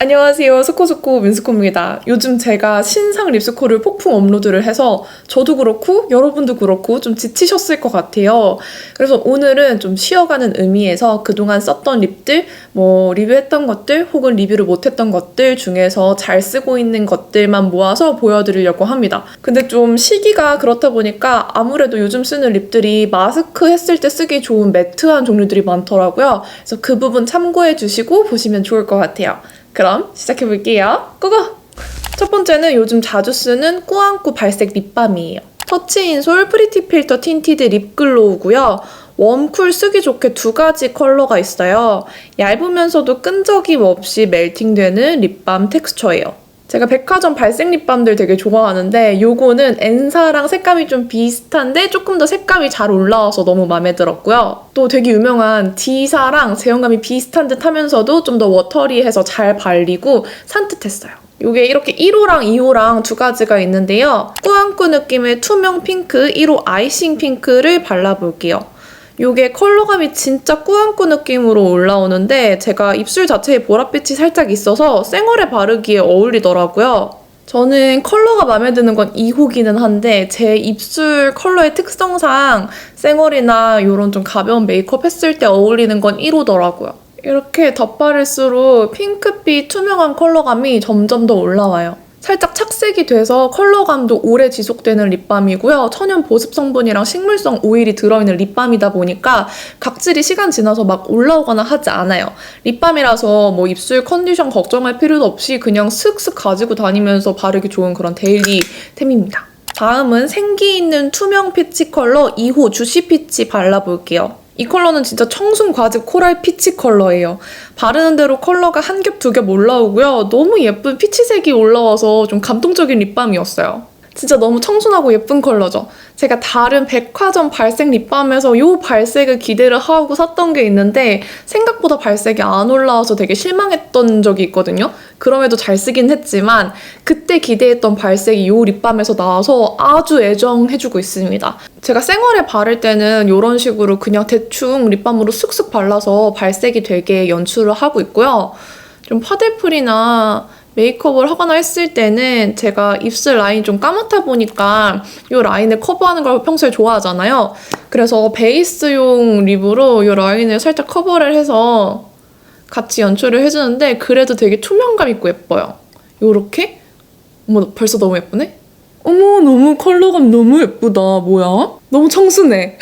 안녕하세요. 스코스코 민스코입니다. 요즘 제가 신상 립스코를 폭풍 업로드를 해서 저도 그렇고 여러분도 그렇고 좀 지치셨을 것 같아요. 그래서 오늘은 좀 쉬어가는 의미에서 그동안 썼던 립들, 리뷰했던 것들 혹은 리뷰를 못했던 것들 중에서 잘 쓰고 있는 것들만 모아서 보여드리려고 합니다. 근데 좀 시기가 그렇다 보니까 아무래도 요즘 쓰는 립들이 마스크 했을 때 쓰기 좋은 매트한 종류들이 많더라고요. 그래서 그 부분 참고해 주시고 보시면 좋을 것 같아요. 그럼 시작해볼게요. 고고! 첫 번째는 요즘 자주 쓰는 꾸안꾸 발색 립밤이에요. 터치인솔 프리티 필터 틴티드 립글로우고요. 웜쿨 쓰기 좋게 두 가지 컬러가 있어요. 얇으면서도 끈적임 없이 멜팅되는 립밤 텍스처예요. 제가 백화점 발색 립밤들 되게 좋아하는데 요거는 N사랑 색감이 좀 비슷한데 조금 더 색감이 잘 올라와서 너무 마음에 들었고요. 또 되게 유명한 D사랑 제형감이 비슷한 듯 하면서도 좀 더 워터리해서 잘 발리고 산뜻했어요. 요게 이렇게 1호랑 2호랑 두 가지가 있는데요. 꾸안꾸 느낌의 투명 핑크 1호 아이싱 핑크를 발라볼게요. 요게 컬러감이 진짜 꾸안꾸 느낌으로 올라오는데 제가 입술 자체에 보랏빛이 살짝 있어서 생얼에 바르기에 어울리더라고요. 저는 컬러가 마음에 드는 건 2호기는 한데 제 입술 컬러의 특성상 생얼이나 이런 좀 가벼운 메이크업 했을 때 어울리는 건 1호더라고요. 이렇게 덧바를수록 핑크빛 투명한 컬러감이 점점 더 올라와요. 살짝 착색이 돼서 컬러감도 오래 지속되는 립밤이고요. 천연 보습 성분이랑 식물성 오일이 들어있는 립밤이다 보니까 각질이 시간 지나서 막 올라오거나 하지 않아요. 립밤이라서 입술 컨디션 걱정할 필요도 없이 그냥 슥슥 가지고 다니면서 바르기 좋은 그런 데일리템입니다. 다음은 생기 있는 투명 피치 컬러 2호 주시 피치 발라볼게요. 이 컬러는 진짜 청순 과즙 코랄 피치 컬러예요. 바르는 대로 컬러가 한 겹, 두 겹 올라오고요. 너무 예쁜 피치색이 올라와서 좀 감동적인 립밤이었어요. 진짜 너무 청순하고 예쁜 컬러죠. 제가 다른 백화점 발색 립밤에서 이 발색을 기대를 하고 샀던 게 있는데 생각보다 발색이 안 올라와서 되게 실망했던 적이 있거든요. 그럼에도 잘 쓰긴 했지만 그때 기대했던 발색이 이 립밤에서 나와서 아주 애정해주고 있습니다. 제가 생얼에 바를 때는 이런 식으로 그냥 대충 립밤으로 슥슥 발라서 발색이 되게 연출을 하고 있고요. 좀 파데프리나 메이크업을 하거나 했을 때는 제가 입술 라인이 좀 까맣다 보니까 이 라인을 커버하는 걸 평소에 좋아하잖아요. 그래서 베이스용 립으로 이 라인을 살짝 커버를 해서 같이 연출을 해주는데 그래도 되게 투명감 있고 예뻐요. 요렇게? 어머, 벌써 너무 예쁘네? 어머, 너무 컬러감 너무 예쁘다. 뭐야? 너무 청순해.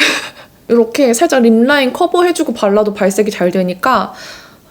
이렇게 살짝 립라인 커버해주고 발라도 발색이 잘 되니까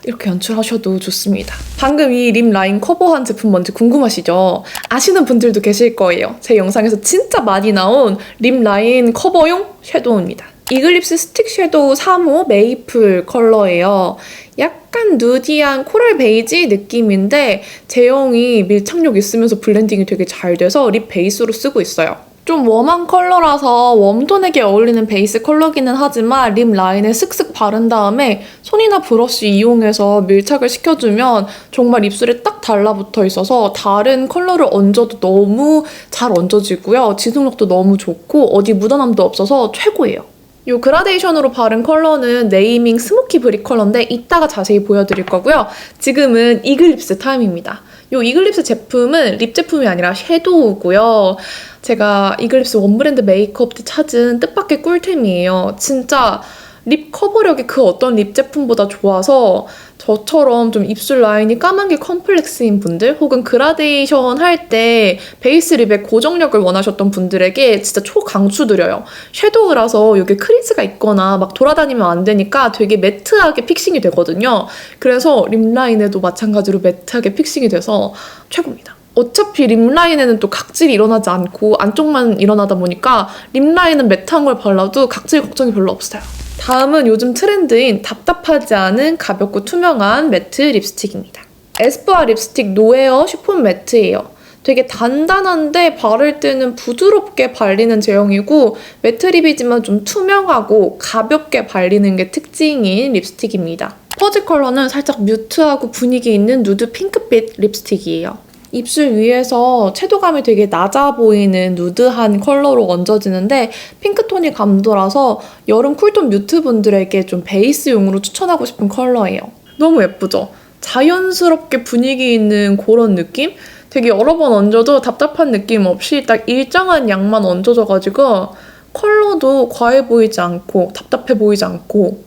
이렇게 연출하셔도 좋습니다. 방금 이 립 라인 커버한 제품 뭔지 궁금하시죠? 아시는 분들도 계실 거예요. 제 영상에서 진짜 많이 나온 립 라인 커버용 섀도우입니다. 이글립스 스틱 섀도우 3호 메이플 컬러예요. 약간 누디한 코랄 베이지 느낌인데 제형이 밀착력 있으면서 블렌딩이 되게 잘 돼서 립 베이스로 쓰고 있어요. 좀 웜한 컬러라서 웜톤에게 어울리는 베이스 컬러기는 하지만 립 라인에 슥슥 바른 다음에 손이나 브러쉬 이용해서 밀착을 시켜주면 정말 입술에 딱 달라붙어 있어서 다른 컬러를 얹어도 너무 잘 얹어지고요. 지속력도 너무 좋고 어디 묻어남도 없어서 최고예요. 이 그라데이션으로 바른 컬러는 네이밍 스모키 브릭 컬러인데 이따가 자세히 보여드릴 거고요. 지금은 이글립스 타임입니다. 이 이글립스 제품은 립 제품이 아니라 섀도우고요. 제가 이글립스 원브랜드 메이크업 때 찾은 뜻밖의 꿀템이에요. 진짜 립 커버력이 그 어떤 립 제품보다 좋아서 저처럼 좀 입술 라인이 까만 게 컴플렉스인 분들 혹은 그라데이션 할 때 베이스 립의 고정력을 원하셨던 분들에게 진짜 초강추드려요. 섀도우라서 여기 크리즈가 있거나 막 돌아다니면 안 되니까 되게 매트하게 픽싱이 되거든요. 그래서 립 라인에도 마찬가지로 매트하게 픽싱이 돼서 최고입니다. 어차피 립라인에는 또 각질이 일어나지 않고 안쪽만 일어나다 보니까 립라인은 매트한 걸 발라도 각질 걱정이 별로 없어요. 다음은 요즘 트렌드인 답답하지 않은 가볍고 투명한 매트 립스틱입니다. 에스쁘아 립스틱 노에어 쉬폰 매트예요. 되게 단단한데 바를 때는 부드럽게 발리는 제형이고 매트 립이지만 좀 투명하고 가볍게 발리는 게 특징인 립스틱입니다. 퍼지 컬러는 살짝 뮤트하고 분위기 있는 누드 핑크빛 립스틱이에요. 입술 위에서 채도감이 되게 낮아 보이는 누드한 컬러로 얹어지는데 핑크톤이 감도라서 여름 쿨톤 뮤트 분들에게 좀 베이스용으로 추천하고 싶은 컬러예요. 너무 예쁘죠? 자연스럽게 분위기 있는 그런 느낌? 되게 여러 번 얹어도 답답한 느낌 없이 딱 일정한 양만 얹어져가지고 컬러도 과해 보이지 않고 답답해 보이지 않고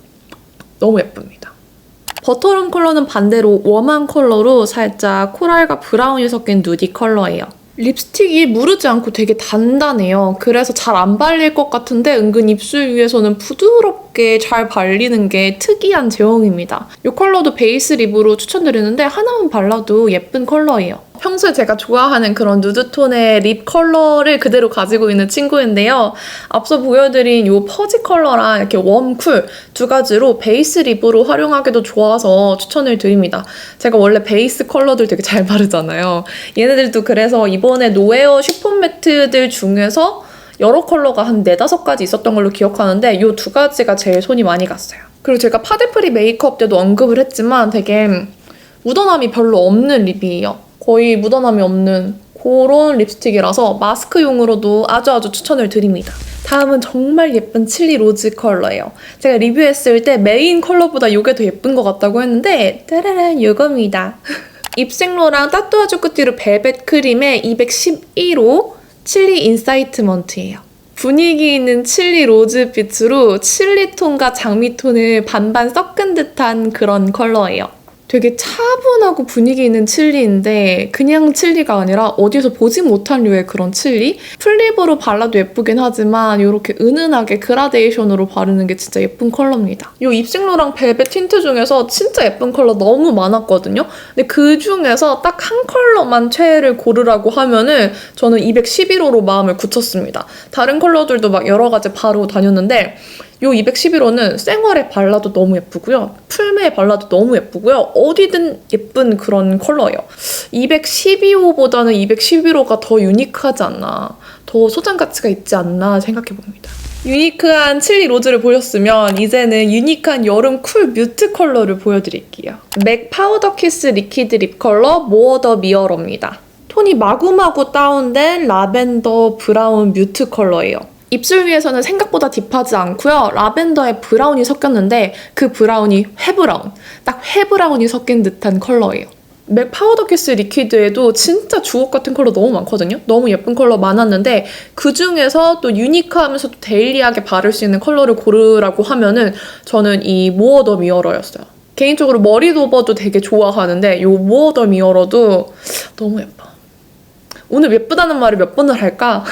너무 예쁩니다. 버터룸 컬러는 반대로 웜한 컬러로 살짝 코랄과 브라운이 섞인 누디 컬러예요. 립스틱이 무르지 않고 되게 단단해요. 그래서 잘 안 발릴 것 같은데 은근 입술 위에서는 부드럽게 잘 발리는 게 특이한 제형입니다. 이 컬러도 베이스 립으로 추천드리는데 하나만 발라도 예쁜 컬러예요. 평소에 제가 좋아하는 그런 누드톤의 립 컬러를 그대로 가지고 있는 친구인데요. 앞서 보여드린 이 퍼지 컬러랑 이렇게 웜, 쿨 두 가지로 베이스 립으로 활용하기도 좋아서 추천을 드립니다. 제가 원래 베이스 컬러들 되게 잘 바르잖아요. 얘네들도 그래서 이번에 노웨어 쉬폰 매트들 중에서 여러 컬러가 한 4, 5가지 있었던 걸로 기억하는데 이 2가지가 제일 손이 많이 갔어요. 그리고 제가 파데프리 메이크업 때도 언급을 했지만 되게 묻어남이 별로 없는 립이에요. 거의 묻어남이 없는 그런 립스틱이라서 마스크용으로도 아주 추천을 드립니다. 다음은 정말 예쁜 칠리 로즈 컬러예요. 제가 리뷰했을 때 메인 컬러보다 이게 더 예쁜 것 같다고 했는데 따라란 이겁니다. 입생로랑 따뚜아주 끝뒤로 벨벳 크림의 211호 칠리 인사이트먼트예요. 분위기 있는 칠리 로즈 빛으로 칠리톤과 장미톤을 반반 섞은 듯한 그런 컬러예요. 되게 차분하고 분위기 있는 칠리인데 그냥 칠리가 아니라 어디서 보지 못한 류의 그런 칠리? 플립으로 발라도 예쁘긴 하지만 이렇게 은은하게 그라데이션으로 바르는 게 진짜 예쁜 컬러입니다. 이 입생로랑 벨벳 틴트 중에서 진짜 예쁜 컬러 너무 많았거든요. 근데 그 중에서 딱 한 컬러만 최애를 고르라고 하면은 저는 211호로 마음을 굳혔습니다. 다른 컬러들도 막 여러 가지 바르고 다녔는데 이 211호는 생얼에 발라도 너무 예쁘고요. 풀메에 발라도 너무 예쁘고요. 어디든 예쁜 그런 컬러예요. 212호보다는 211호가 더 유니크하지 않나, 더 소장 가치가 있지 않나 생각해봅니다. 유니크한 칠리 로즈를 보셨으면 이제는 유니크한 여름 쿨 뮤트 컬러를 보여드릴게요. 맥 파우더 키스 리퀴드 립 컬러 모어 더 미어러입니다. 톤이 마구마구 다운된 라벤더 브라운 뮤트 컬러예요. 입술 위에서는 생각보다 딥하지 않고요. 라벤더에 브라운이 섞였는데 그 브라운이 회브라운, 딱 회브라운이 섞인 듯한 컬러예요. 맥 파우더 키스 리퀴드에도 진짜 주옥 같은 컬러 너무 많거든요. 너무 예쁜 컬러 많았는데 그 중에서 또 유니크하면서도 데일리하게 바를 수 있는 컬러를 고르라고 하면은 저는 이 모어 더 미어러였어요. 개인적으로 머리 도버도 되게 좋아하는데 이 모어 더 미어러도 너무 예뻐. 오늘 예쁘다는 말을 몇 번을 할까?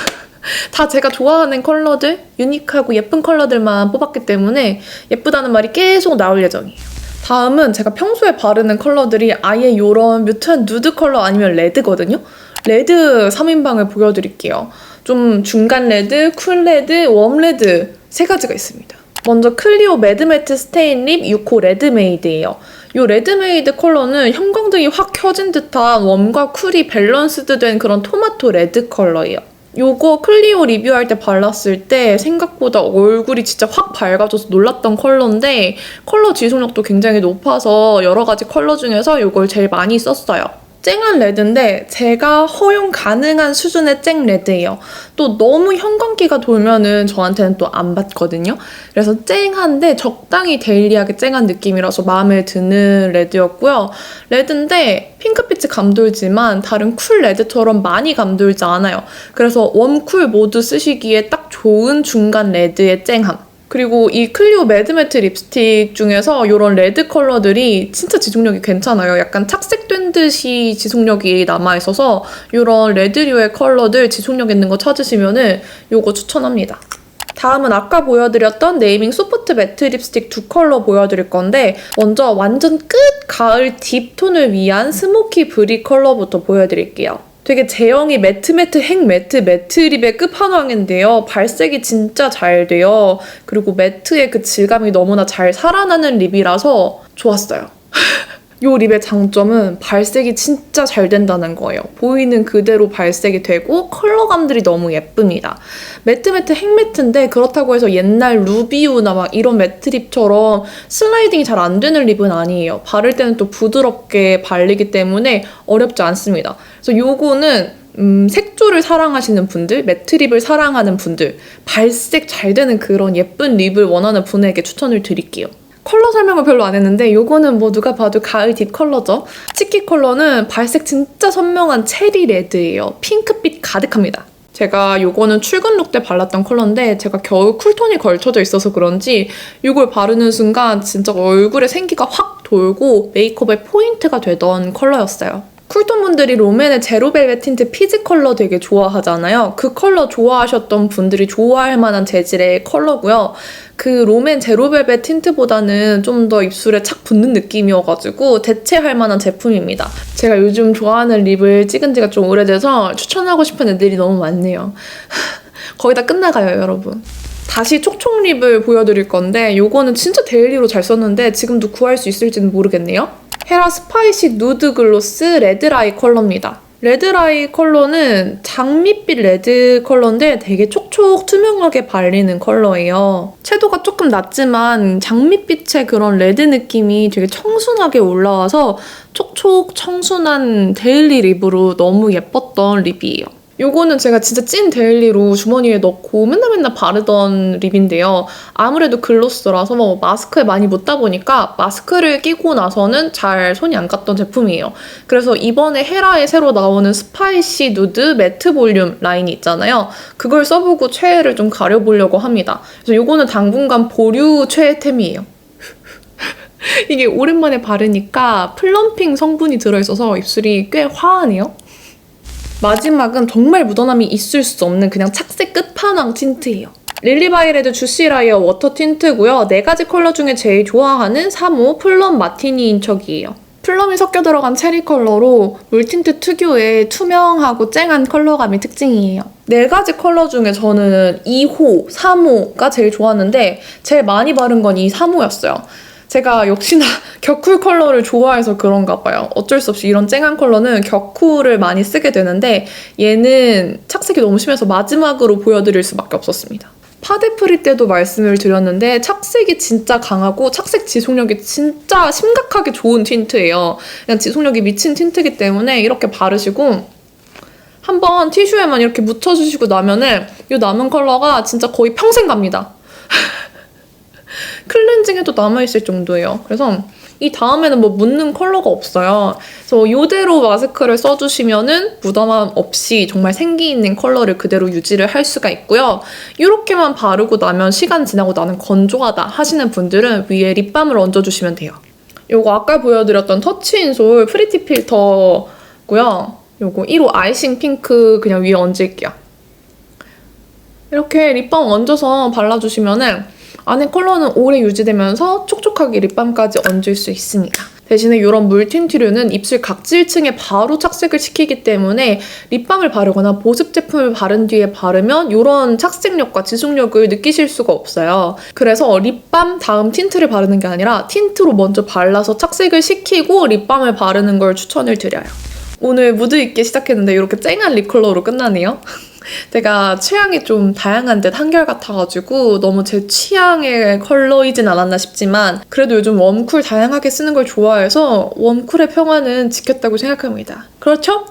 다 제가 좋아하는 컬러들, 유니크하고 예쁜 컬러들만 뽑았기 때문에 예쁘다는 말이 계속 나올 예정이에요. 다음은 제가 평소에 바르는 컬러들이 아예 이런 뮤트한 누드 컬러 아니면 레드거든요. 레드 3인방을 보여드릴게요. 좀 중간 레드, 쿨 레드, 웜 레드 3가지가 있습니다. 먼저 클리오 매드매트 스테인 립 6호 레드메이드예요. 이 레드메이드 컬러는 형광등이 확 켜진 듯한 웜과 쿨이 밸런스드 된 그런 토마토 레드 컬러예요. 요거 클리오 리뷰할 때 발랐을 때 생각보다 얼굴이 진짜 확 밝아져서 놀랐던 컬러인데 컬러 지속력도 굉장히 높아서 여러 가지 컬러 중에서 요걸 제일 많이 썼어요. 쨍한 레드인데 제가 허용 가능한 수준의 쨍 레드예요. 또 너무 형광기가 돌면은 저한테는 또 안 받거든요. 그래서 쨍한데 적당히 데일리하게 쨍한 느낌이라서 마음에 드는 레드였고요. 레드인데 핑크빛이 감돌지만 다른 쿨 레드처럼 많이 감돌지 않아요. 그래서 웜, 쿨 모두 쓰시기에 딱 좋은 중간 레드의 쨍함. 그리고 이 클리오 매드매트 립스틱 중에서 이런 레드 컬러들이 진짜 지속력이 괜찮아요. 약간 착색된 듯이 지속력이 남아있어서 이런 레드류의 컬러들 지속력 있는 거 찾으시면은 이거 추천합니다. 다음은 아까 보여드렸던 네이밍 소프트 매트 립스틱 2컬러 보여드릴 건데 먼저 완전 끝 가을 딥톤을 위한 스모키 브릭 컬러부터 보여드릴게요. 되게 제형이 매트 핵 매트 립의 끝판왕인데요. 발색이 진짜 잘 돼요. 그리고 매트의 그 질감이 너무나 잘 살아나는 립이라서 좋았어요. 이 립의 장점은 발색이 진짜 잘 된다는 거예요. 보이는 그대로 발색이 되고 컬러감들이 너무 예쁩니다. 매트 핵 매트인데 그렇다고 해서 옛날 루비우나 막 이런 매트 립처럼 슬라이딩이 잘 안 되는 립은 아니에요. 바를 때는 또 부드럽게 발리기 때문에 어렵지 않습니다. 그래서 요거는 색조를 사랑하시는 분들, 매트 립을 사랑하는 분들, 발색 잘 되는 그런 예쁜 립을 원하는 분에게 추천을 드릴게요. 컬러 설명을 별로 안 했는데 요거는 뭐 누가 봐도 가을 딥 컬러죠. 치키 컬러는 발색 진짜 선명한 체리 레드예요. 핑크빛 가득합니다. 제가 요거는 출근 룩 때 발랐던 컬러인데 제가 겨울 쿨톤이 걸쳐져 있어서 그런지 이걸 바르는 순간 진짜 얼굴에 생기가 확 돌고 메이크업의 포인트가 되던 컬러였어요. 쿨톤 분들이 롬앤의 제로벨벳 틴트 피지 컬러 되게 좋아하잖아요. 그 컬러 좋아하셨던 분들이 좋아할 만한 재질의 컬러고요. 그 롬앤 제로벨벳 틴트보다는 좀 더 입술에 착 붙는 느낌이어가지고 대체할 만한 제품입니다. 제가 요즘 좋아하는 립을 찍은 지가 좀 오래돼서 추천하고 싶은 애들이 너무 많네요. 거의 다 끝나가요, 여러분. 다시 촉촉 립을 보여드릴 건데 요거는 진짜 데일리로 잘 썼는데 지금도 구할 수 있을지는 모르겠네요. 헤라 스파이시 누드 글로스 레드라이 컬러입니다. 레드라이 컬러는 장밋빛 레드 컬러인데 되게 촉촉 투명하게 발리는 컬러예요. 채도가 조금 낮지만 장밋빛의 그런 레드 느낌이 되게 청순하게 올라와서 촉촉 청순한 데일리 립으로 너무 예뻤던 립이에요. 요거는 제가 진짜 찐 데일리로 주머니에 넣고 맨날 바르던 립인데요. 아무래도 글로스라서 마스크에 많이 묻다 보니까 마스크를 끼고 나서는 잘 손이 안 갔던 제품이에요. 그래서 이번에 헤라에 새로 나오는 스파이시 누드 매트 볼륨 라인이 있잖아요. 그걸 써보고 최애를 좀 가려보려고 합니다. 그래서 요거는 당분간 보류 최애템이에요. 이게 오랜만에 바르니까 플럼핑 성분이 들어있어서 입술이 꽤 화하네요. 마지막은 정말 묻어남이 있을 수 없는 그냥 착색 끝판왕 틴트예요. 릴리바이레드 주시 라이어 워터 틴트고요. 4가지 컬러 중에 제일 좋아하는 3호 플럼 마티니인 척이에요. 플럼이 섞여 들어간 체리 컬러로 물틴트 특유의 투명하고 쨍한 컬러감이 특징이에요. 4가지 컬러 중에 저는 2호, 3호가 제일 좋았는데 제일 많이 바른 건 이 3호였어요. 제가 역시나 격쿨 컬러를 좋아해서 그런가 봐요. 어쩔 수 없이 이런 쨍한 컬러는 격쿨을 많이 쓰게 되는데 얘는 착색이 너무 심해서 마지막으로 보여드릴 수밖에 없었습니다. 파데프리 때도 말씀을 드렸는데 착색이 진짜 강하고 착색 지속력이 진짜 심각하게 좋은 틴트예요. 그냥 지속력이 미친 틴트이기 때문에 이렇게 바르시고 한번 티슈에만 이렇게 묻혀주시고 나면은 이 남은 컬러가 진짜 거의 평생 갑니다. 클렌징에도 남아있을 정도예요. 그래서 이 다음에는 뭐 묻는 컬러가 없어요. 그래서 이대로 마스크를 써주시면은 묻어남 없이 정말 생기 있는 컬러를 그대로 유지를 할 수가 있고요. 이렇게만 바르고 나면 시간 지나고 나는 건조하다 하시는 분들은 위에 립밤을 얹어주시면 돼요. 요거 아까 보여드렸던 터치인솔 프리티 필터고요. 요거 1호 아이싱 핑크 그냥 위에 얹을게요. 이렇게 립밤 얹어서 발라주시면은 안에 컬러는 오래 유지되면서 촉촉하게 립밤까지 얹을 수 있습니다. 대신에 이런 물 틴트류는 입술 각질층에 바로 착색을 시키기 때문에 립밤을 바르거나 보습 제품을 바른 뒤에 바르면 이런 착색력과 지속력을 느끼실 수가 없어요. 그래서 립밤 다음 틴트를 바르는 게 아니라 틴트로 먼저 발라서 착색을 시키고 립밤을 바르는 걸 추천을 드려요. 오늘 무드 있게 시작했는데 이렇게 쨍한 립 컬러로 끝나네요. 제가 취향이 좀 다양한 듯 한결같아가지고 너무 제 취향의 컬러이진 않았나 싶지만 그래도 요즘 웜쿨 다양하게 쓰는 걸 좋아해서 웜쿨의 평화는 지켰다고 생각합니다. 그렇죠?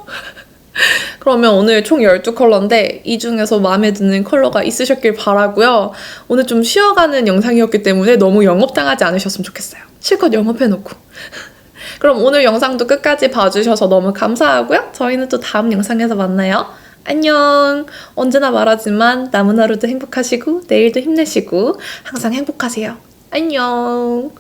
그러면 오늘 총 12컬러인데 이 중에서 마음에 드는 컬러가 있으셨길 바라고요. 오늘 좀 쉬어가는 영상이었기 때문에 너무 영업당하지 않으셨으면 좋겠어요. 실컷 영업해놓고. 그럼 오늘 영상도 끝까지 봐주셔서 너무 감사하고요. 저희는 또 다음 영상에서 만나요. 안녕. 언제나 말하지만 남은 하루도 행복하시고 내일도 힘내시고 항상 행복하세요. 안녕.